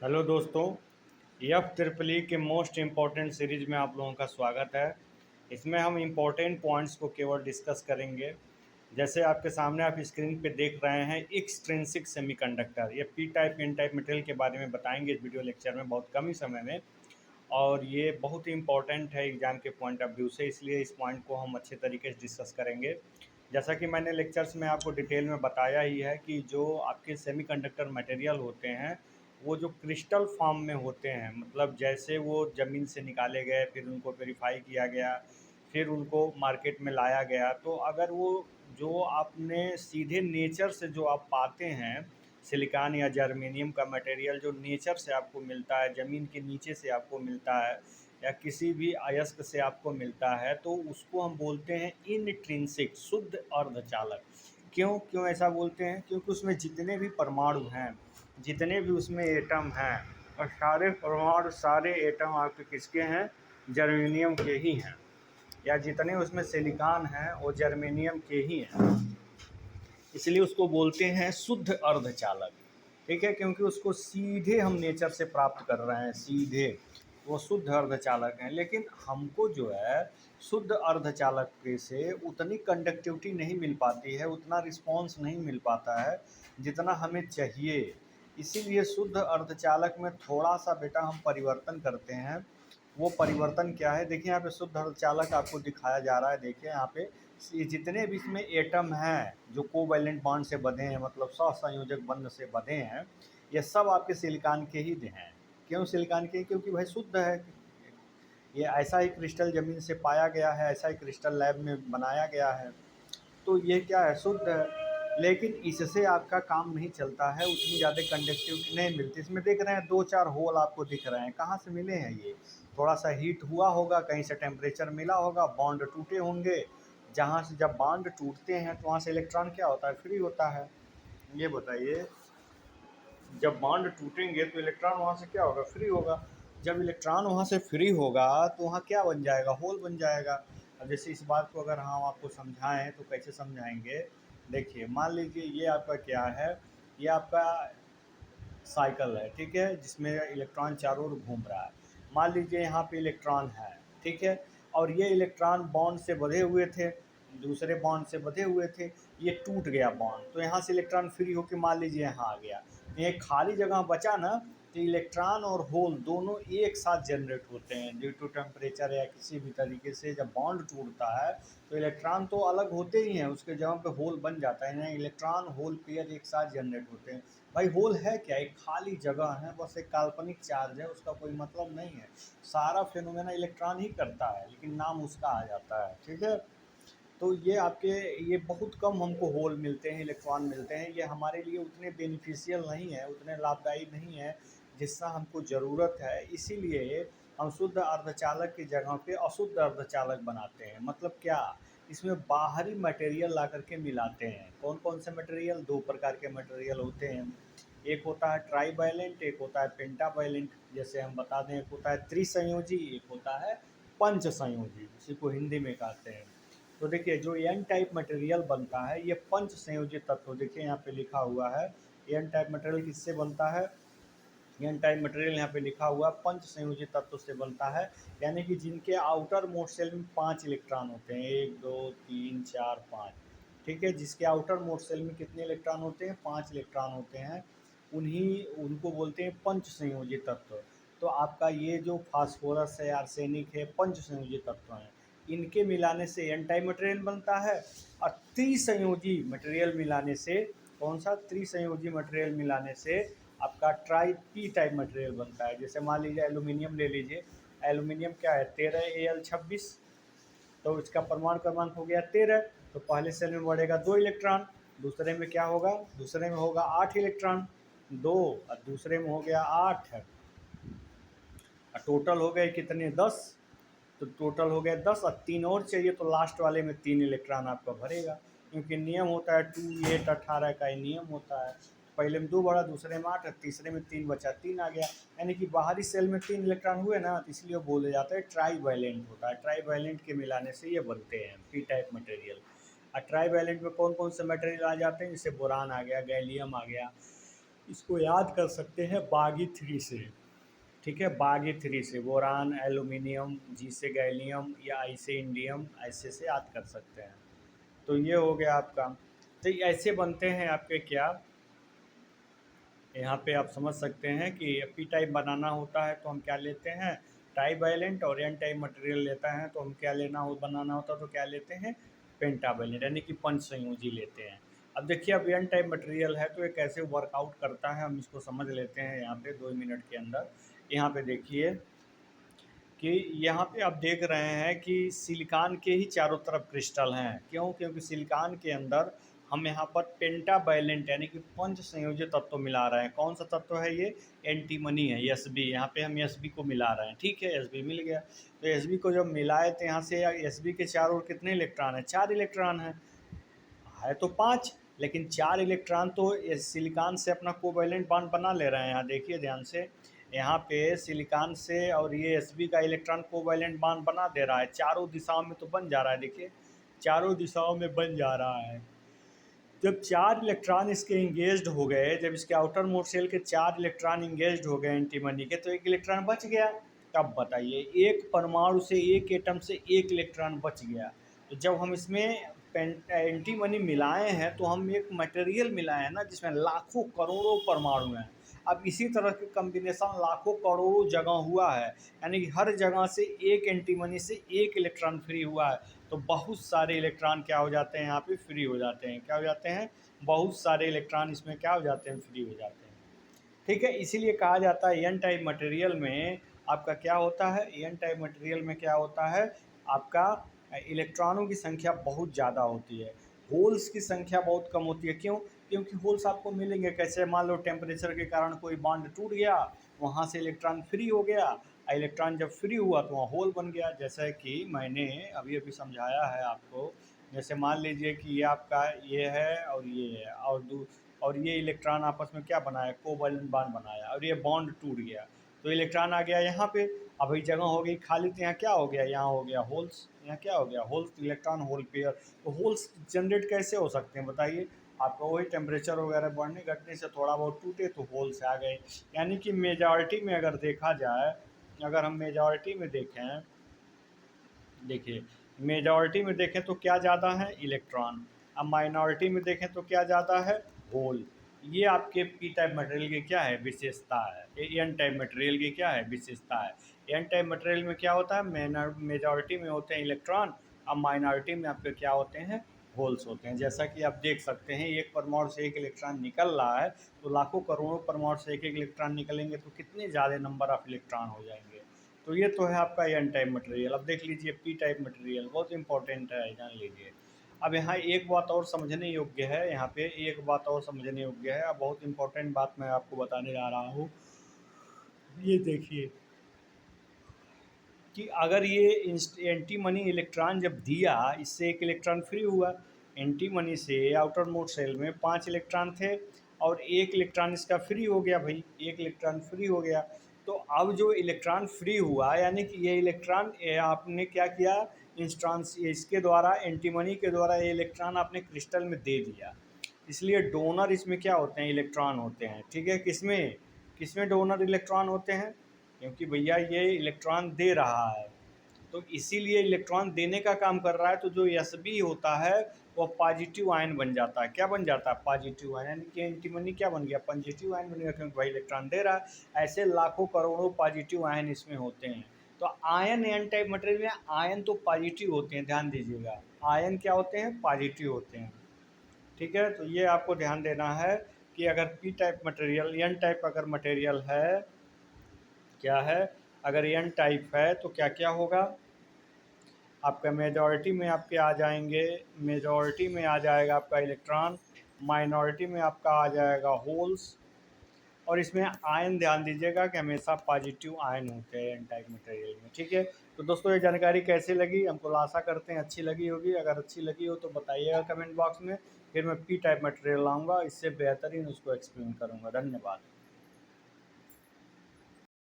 Hello दोस्तों। F triple E के most important series में आप लोगों का स्वागत है। इसमें हम इम्पोर्टेंट पॉइंट्स को केवल डिस्कस करेंगे। जैसे आपके सामने आप स्क्रीन पे देख रहे हैं, एक्सट्रिंसिक सेमीकंडक्टर, ये P type N type material के बारे में बताएंगे इस वीडियो लेक्चर में बहुत कम ही समय में। और ये बहुत ही इम्पॉर्टेंट है एग्ज़ाम के पॉइंट ऑफ व्यू से, इसलिए इस पॉइंट को हम अच्छे तरीके से डिस्कस करेंगे। जैसा कि मैंने लेक्चर्स में आपको डिटेल में बताया ही है कि जो आपके सेमीकंडक्टर मटेरियल होते हैं वो जो क्रिस्टल फॉर्म में होते हैं, मतलब जैसे वो ज़मीन से निकाले गए, फिर उनको वेरीफाई किया गया, फिर उनको मार्केट में लाया गया। तो अगर वो जो आपने सीधे नेचर से जो आप पाते हैं, सिलिकॉन या जर्मेनियम का मटेरियल जो नेचर से आपको मिलता है, ज़मीन के नीचे से आपको मिलता है या किसी भी अयस्क से आपको मिलता है, तो उसको हम बोलते हैं इनट्रिंसिक, शुद्ध अर्धचालक। क्यों क्यों ऐसा बोलते हैं? क्योंकि उसमें जितने भी परमाणु हैं, जितने भी उसमें एटम हैं, और सारे परमाणु सारे एटम आपके किसके हैं? जर्मेनियम के ही हैं। या जितने उसमें सिलिकॉन हैं वो जर्मेनियम के ही हैं, इसलिए उसको बोलते हैं शुद्ध अर्धचालक। ठीक है, क्योंकि उसको सीधे हम नेचर से प्राप्त कर रहे हैं, सीधे वो शुद्ध अर्धचालक हैं। लेकिन हमको जो है शुद्ध अर्धचालक के से उतनी कंडक्टिविटी नहीं मिल पाती है, उतना रिस्पॉन्स नहीं मिल पाता है जितना हमें चाहिए। इसीलिए शुद्ध अर्धचालक में थोड़ा सा बेटा हम परिवर्तन करते हैं। वो परिवर्तन क्या है? देखिए यहाँ पे शुद्ध अर्धचालक आपको दिखाया जा रहा है। देखिए यहाँ पे ये जितने भी इसमें एटम हैं जो कोवैलेंट बॉन्ड से बंधे हैं, मतलब सहसंयोजक बंध से बंधे हैं, ये सब आपके सिलिकॉन के ही हैं। क्यों सिलिकॉन के? क्योंकि भाई शुद्ध है। ये ऐसा ही क्रिस्टल ज़मीन से पाया गया है, ऐसा ही क्रिस्टल लैब में बनाया गया है, तो ये क्या है? शुद्ध है। लेकिन इससे आपका काम नहीं चलता है, उतनी ज़्यादा कंडक्टिविटी नहीं मिलती। इसमें देख रहे हैं दो चार होल आपको दिख रहे हैं, कहाँ से मिले हैं ये? थोड़ा सा हीट हुआ होगा, कहीं से टेम्परेचर मिला होगा, बॉन्ड टूटे होंगे। जहाँ से जब बॉन्ड टूटते हैं तो वहाँ से इलेक्ट्रॉन क्या होता है? फ्री होता है। ये बताइए, जब बॉन्ड टूटेंगे तो इलेक्ट्रॉन वहाँ से क्या होगा? फ्री होगा। जब इलेक्ट्रॉन वहाँ से फ्री होगा तो वहाँ क्या बन जाएगा? होल बन जाएगा। अब जैसे इस बात को अगर हम आपको समझाएं तो कैसे समझाएंगे? देखिए, मान लीजिए ये आपका क्या है? ये आपका साइकिल है, ठीक है, जिसमें इलेक्ट्रॉन चारों ओर घूम रहा है। मान लीजिए यहाँ पे इलेक्ट्रॉन है, ठीक है, और ये इलेक्ट्रॉन बॉन्ड से बंधे हुए थे, दूसरे बॉन्ड से बंधे हुए थे। ये टूट गया बॉन्ड, तो यहाँ से इलेक्ट्रॉन फ्री होकर मान लीजिए यहाँ आ गया। ये खाली जगह बचा ना, तो इलेक्ट्रॉन और होल दोनों एक साथ जनरेट होते हैं ड्यू टू टेम्परेचर या किसी भी तरीके से। जब बॉन्ड टूटता है तो इलेक्ट्रॉन तो अलग होते ही हैं, उसके जगह पे होल बन जाता है ना। इलेक्ट्रॉन होल पेयर एक साथ जनरेट होते हैं। भाई होल है क्या? एक खाली जगह है, बस एक काल्पनिक चार्ज है, उसका कोई मतलब नहीं है। सारा फिनोमेना इलेक्ट्रॉन ही करता है, लेकिन नाम उसका आ जाता है, ठीक है। तो ये आपके, ये बहुत कम हमको होल मिलते हैं, इलेक्ट्रॉन मिलते हैं। ये हमारे लिए उतने बेनिफिशियल नहीं है, उतने लाभदायी नहीं है जितना हमको ज़रूरत है। इसीलिए हम शुद्ध अर्धचालक की जगह पे अशुद्ध अर्धचालक बनाते हैं। मतलब क्या? इसमें बाहरी मटेरियल ला करके मिलाते हैं। कौन कौन से मटेरियल? दो प्रकार के मटेरियल होते हैं। एक होता है ट्राईवैलेंट, एक होता है पेंटावैलेंट। जैसे हम बता दें, एक होता है त्रिसंयोजी, एक होता है पंच संयोजी, इसी को हिंदी में कहते हैं। तो देखिए, जो एन टाइप मटेरियल बनता है ये पंच संयोजी तत्व, देखिए यहाँ पे लिखा हुआ है। एन टाइप मटेरियल किससे बनता है? एन टाइप मटेरियल यहाँ पे लिखा हुआ पंच संयोजी तत्व से बनता है। यानी कि जिनके आउटर मोस्ट शेल में 5 इलेक्ट्रॉन होते हैं, 1 2 3 4 5। ठीक है, जिसके आउटर मोस्ट शेल में कितने इलेक्ट्रॉन होते हैं? 5 इलेक्ट्रॉन होते हैं। उन्हीं उनको बोलते हैं पंच संयोजी तत्व। तो आपका ये जो फास्फोरस है, आर्सेनिक है, पंच संयोजी तत्व हैं। इनके मिलाने से एन टाइप मटेरियल बनता है। और त्रिसंयोजी मटेरियल मिलाने से, कौन सा? त्रिसंयोजी मटेरियल मिलाने से आपका ट्राई पी टाइप मटेरियल बनता है। जैसे मान लीजिए एल्यूमिनियम ले लीजिए। एल्यूमिनियम क्या है? 13Al26। तो इसका परमाणु क्रमांक हो गया 13। तो पहले सेल में बढ़ेगा 2 इलेक्ट्रॉन, दूसरे में क्या होगा? दूसरे में होगा 8 इलेक्ट्रॉन, 2, और दूसरे में हो गया 8, और टोटल हो गए कितने? 10। तो टोटल हो गया 10, और 3 और चाहिए, तो लास्ट वाले में 3 इलेक्ट्रॉन आपका भरेगा। क्योंकि नियम होता है 2 8 18 का, ये नियम होता है। पहले में 2 बढ़ा, दूसरे में 8, और तीसरे में 3 बचा, 3 आ गया। यानी कि बाहरी सेल में 3 इलेक्ट्रॉन हुए ना, तो इसलिए बोले जाते हैं ट्राईवैलेंट होता है। ट्राईवैलेंट के मिलाने से ये बनते हैं पी टाइप मटेरियल। और ट्राईवैलेंट में कौन कौन से मटेरियल आ जाते हैं? जैसे बोरान आ गया, गैलियम आ गया, इसको याद कर सकते हैं बागी थ्री से। ठीक है, बागी थ्री से बोरान, एल्यूमिनियम, जी से गैलियम या आई से इंडियम, ऐसे से याद कर सकते हैं। तो ये हो गया आपका। तो ऐसे बनते हैं आपके क्या, यहाँ पे आप समझ सकते हैं कि पी टाइप बनाना होता है तो हम क्या लेते हैं, टाई वैलेंट, और एन टाइप मटेरियल लेता है तो हम क्या लेना हो, बनाना होता है तो क्या लेते हैं, पेंटावैलेंट, यानी कि पंच संयोजी लेते हैं। अब देखिए, अब एन टाइप मटेरियल है तो ये कैसे वर्कआउट करता है हम इसको समझ लेते हैं यहाँ पे 2 मिनट के अंदर। यहाँ पे देखिए कि यहाँ पे आप देख रहे हैं कि सिलिकॉन के ही चारों तरफ क्रिस्टल हैं। क्यों? क्योंकि सिलिकॉन के अंदर हम यहाँ पर पेंटावैलेंट यानी कि पंच संयोजी तत्व मिला रहे हैं। कौन सा तत्व है ये? एंटीमनी है, एस बी। यहाँ पे हम एस बी को मिला रहे हैं। ठीक है, एस बी मिल गया। तो एस बी को जब मिलाए तो यहाँ से एस बी के चारों ओर कितने इलेक्ट्रॉन हैं? 4 इलेक्ट्रॉन हैं। है तो 5, लेकिन 4 इलेक्ट्रॉन तो इस सिलिकॉन से अपना कोवैलेंट बॉन्ड बना ले रहे हैं। यहाँ देखिए ध्यान से, यहाँ पे सिलिकॉन से और ये एसबी का इलेक्ट्रॉन कोवैलेंट बॉन्ड बना दे रहा है। चारों दिशाओं में तो बन जा रहा है, देखिए चारों दिशाओं में बन जा रहा है। जब 4 इलेक्ट्रॉन इसके इंगेज्ड हो गए, जब इसके आउटर मोस्ट सेल के 4 इलेक्ट्रॉन इंगेज्ड हो गए एंटीमनी के, तो 1 इलेक्ट्रॉन बच गया। तब बताइए, एक परमाणु से, एक एटम से 1 इलेक्ट्रॉन बच गया। तो जब हम इसमें एंटीमनी मिलाए हैं तो हम एक मटेरियल मिलाए हैं ना जिसमें लाखों करोड़ों परमाणु हैं। अब इसी तरह के कम्बिनेशन लाखों करोड़ों जगह हुआ है, यानी कि हर जगह से एक एंटीमनी से 1 इलेक्ट्रॉन फ्री हुआ है। तो बहुत सारे इलेक्ट्रॉन क्या हो जाते हैं, यहाँ पे फ्री हो जाते हैं। क्या हो जाते हैं? बहुत सारे इलेक्ट्रॉन इसमें क्या हो जाते हैं, फ्री हो जाते हैं। ठीक है, इसीलिए कहा जाता है एन टाइप मटेरियल में आपका क्या होता है, एन टाइप मटेरियल में क्या होता है आपका, इलेक्ट्रॉनों की संख्या बहुत ज़्यादा होती है, होल्स की संख्या बहुत कम होती है। क्यों? क्योंकि होल्स आपको मिलेंगे कैसे? मान लो टेम्परेचर के कारण कोई बॉन्ड टूट गया, वहाँ से इलेक्ट्रॉन फ्री हो गया, इलेक्ट्रॉन जब फ्री हुआ तो वहाँ होल बन गया। जैसा कि मैंने अभी अभी समझाया है आपको। जैसे मान लीजिए कि ये आपका ये है और ये है, और ये इलेक्ट्रॉन आपस में क्या बनाया, कोवैलेंट बॉन्ड बनाया, और ये बॉन्ड टूट गया तो इलेक्ट्रॉन आ गया यहाँ पे। अब ये जगह हो गई खाली, तो यहाँ क्या हो गया, यहाँ हो गया होल्स। यहाँ क्या हो गया, होल्स, इलेक्ट्रॉन होल पेयर। तो होल्स जनरेट कैसे हो सकते हैं बताइए? आपका वही टेम्परेचर वगैरह बढ़ने घटने से थोड़ा बहुत टूटे तो होल्स आ गए। यानी कि मेजॉरिटी में अगर देखा जाए, अगर हम मेजॉरिटी में देखें, देखिए मेजॉरिटी में देखें तो क्या ज़्यादा है, इलेक्ट्रॉन। अब माइनॉरिटी में देखें तो क्या ज़्यादा है, होल। ये आपके पी टाइप मटेरियल की क्या है, विशेषता है। ये एन टाइप मटेरियल की क्या है, विशेषता है। एन टाइप मटेरियल में क्या होता है, मेजॉरिटी में होते हैं इलेक्ट्रॉन, अब माइनॉरिटी में आपके क्या होते हैं, होल्स होते हैं। जैसा कि आप देख सकते हैं, एक परमाणु से एक इलेक्ट्रॉन निकल रहा है तो लाखों करोड़ों परमाणु से एक एक इलेक्ट्रॉन निकलेंगे तो कितने ज़्यादा नंबर ऑफ इलेक्ट्रॉन हो जाएंगे। तो ये तो है आपका एन टाइप मटेरियल। अब देख लीजिए पी टाइप मटेरियल बहुत इंपॉर्टेंट है, जान लीजिए। अब यहाँ एक बात और समझने योग्य है, यहाँ पे एक बात और समझने योग्य है। अब बहुत इंपॉर्टेंट बात मैं आपको बताने जा रहा हूँ। ये देखिए कि अगर ये एंटी मनी इलेक्ट्रॉन जब दिया, इससे 1 इलेक्ट्रॉन फ्री हुआ। एंटी मनी से आउटर मोस्ट सेल में 5 इलेक्ट्रॉन थे और 1 इलेक्ट्रॉन इसका फ्री हो गया भाई, 1 इलेक्ट्रॉन फ्री हो गया। तो अब जो इलेक्ट्रॉन फ्री हुआ, यानी कि ये इलेक्ट्रॉन आपने क्या किया, इंस्ट्रॉन्स इसके द्वारा, एंटी मनी के द्वारा ये इलेक्ट्रॉन आपने क्रिस्टल में दे दिया। इसलिए डोनर इसमें क्या होते हैं, इलेक्ट्रॉन होते हैं। ठीक है, किसमें किसमें डोनर इलेक्ट्रॉन होते हैं? क्योंकि भैया ये इलेक्ट्रॉन दे रहा है, तो इसीलिए इलेक्ट्रॉन देने का काम कर रहा है। तो जो एस बी होता है वो पॉजिटिव आयन बन जाता है। क्या बन जाता है, पॉजिटिव आयन, यानी कि एंटीमनी क्या बन गया, पॉजिटिव आयन बन गया, क्योंकि भाई इलेक्ट्रॉन दे रहा है। ऐसे लाखों करोड़ों पॉजिटिव आयन इसमें होते हैं। तो आयन एन टाइप मटेरियल में आयन तो पॉजिटिव होते हैं, ध्यान दीजिएगा। आयन क्या होते हैं, पॉजिटिव होते हैं। ठीक है, तो ये आपको ध्यान देना है कि अगर P type material, N type अगर मटेरियल है, क्या है, अगर एन टाइप है तो क्या क्या होगा आपका, मेजॉरिटी में आपके आ जाएंगे, मेजॉरिटी में आ जाएगा आपका इलेक्ट्रॉन, माइनॉरिटी में आपका आ जाएगा होल्स, और इसमें आयन ध्यान दीजिएगा कि हमेशा पॉजिटिव आयन होते हैं एन टाइप मटेरियल में। ठीक है, तो दोस्तों ये जानकारी कैसे लगी, हमको आशा करते हैं अच्छी लगी होगी। अगर अच्छी लगी हो तो बताइएगा कमेंट बॉक्स में, फिर मैं पी टाइप मटेरियल लाऊंगा, इससे बेहतरीन उसको एक्सप्लेन करूंगा। धन्यवाद।